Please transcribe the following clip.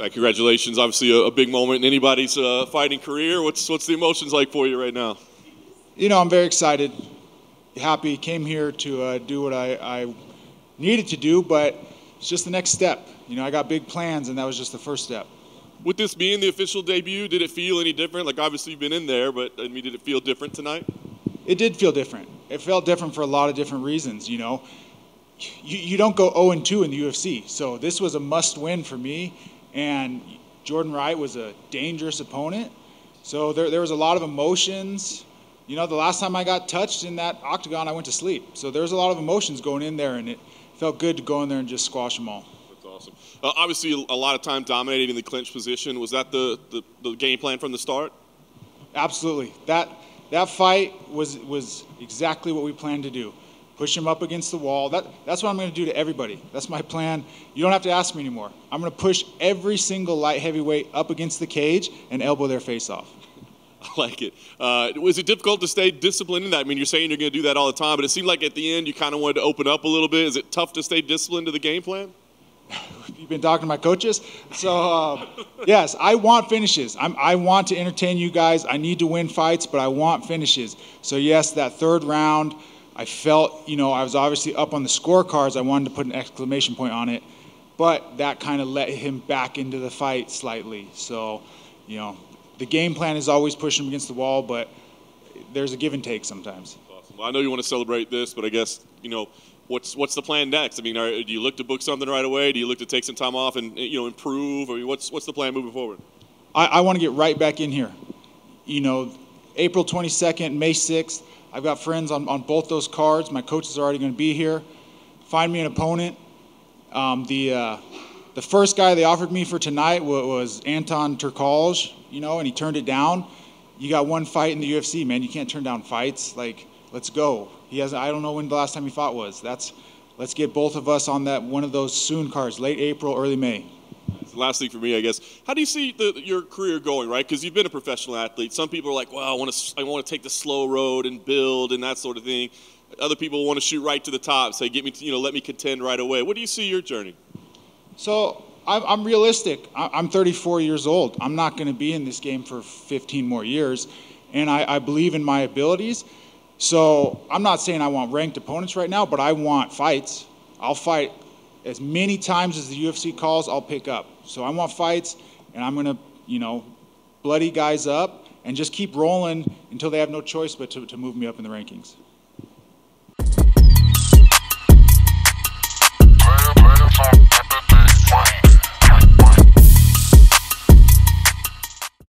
Congratulations. Obviously a big moment in anybody's fighting career. What's the emotions like for you right now? You know, I'm very excited, happy. Came here to do what I needed to do, but it's just the next step. You know, I got big plans, and that was just the first step. With this being the official debut, did it feel any different? Like, obviously you've been in there, but I mean, did it feel different tonight? It did feel different. It felt different for a lot of different reasons, you know. You don't go 0-2 in the UFC, so this was a must-win for me, and Jordan Wright was a dangerous opponent, so there was a lot of emotions. You know, the last time I got touched in that octagon, I went to sleep, so there was a lot of emotions going in there, and it felt good to go in there and just squash them all. That's awesome. Obviously, a lot of time dominating in the clinch position. Was that the game plan from the start? Absolutely. That fight was exactly what we planned to do. Push him up against the wall. That's what I'm going to do to everybody. That's my plan. You don't have to ask me anymore. I'm going to push every single light heavyweight up against the cage and elbow their face off. I like it. Was it difficult to stay disciplined in that? I mean, you're saying you're going to do that all the time, but it seemed like at the end you kind of wanted to open up a little bit. Is it tough to stay disciplined to the game plan? You've been talking to my coaches? So, yes, I want finishes. I want to entertain you guys. I need to win fights, but I want finishes. So, yes, that third round, I felt, you know, I was obviously up on the scorecards. I wanted to put an exclamation point on it, but that kind of let him back into the fight slightly. So, you know, the game plan is always pushing him against the wall, but there's a give and take sometimes. Awesome. Well, I know you want to celebrate this, but I guess, you know, what's the plan next? I mean, do you look to book something right away? Do you look to take some time off and, you know, improve? I mean, what's the plan moving forward? I want to get right back in here. You know, April 22nd, May 6th, I've got friends on both those cards. My coach is already going to be here. Find me an opponent. The first guy they offered me for tonight was Anton Turkalj, you know, and he turned it down. You got one fight in the UFC, man. You can't turn down fights. Like, let's go. I don't know when the last time he fought was. Let's get both of us on that one of those soon cards, late April, early May. Last thing for me, I guess, how do you see your career going, right? Because you've been a professional athlete. Some people are like, well, I want to take the slow road and build and that sort of thing. Other people want to shoot right to the top, say, let me contend right away. What do you see your journey? So I'm realistic. I'm 34 years old. I'm not going to be in this game for 15 more years, and I believe in my abilities. So I'm not saying I want ranked opponents right now, but I want fights. I'll fight as many times as the UFC calls, I'll pick up. So I want fights, and I'm going to, you know, bloody guys up and just keep rolling until they have no choice but to move me up in the rankings.